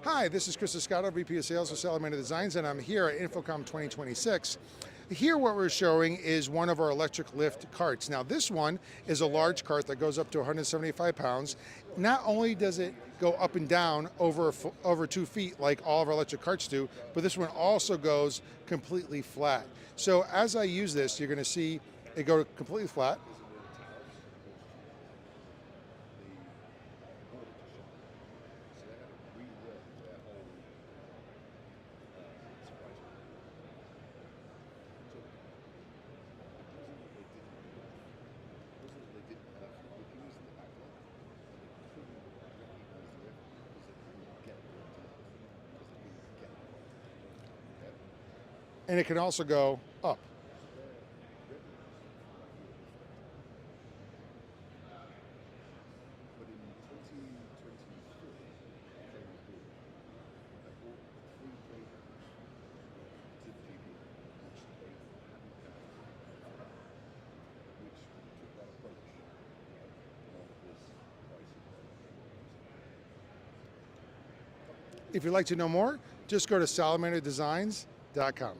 Hi, this is Chris Escato, VP of Sales for Salamander Designs, and I'm here at InfoComm 2026. Here what we're showing is one of our electric lift carts. Now this one is a large cart that goes up to 175 pounds. Not only does it go up and down over 2 feet like all of our electric carts do, but this one also goes completely flat. So as I use this, you're going to see it go completely flat. And it can also go up. If you'd like to know more, just go to salamanderdesigns.com.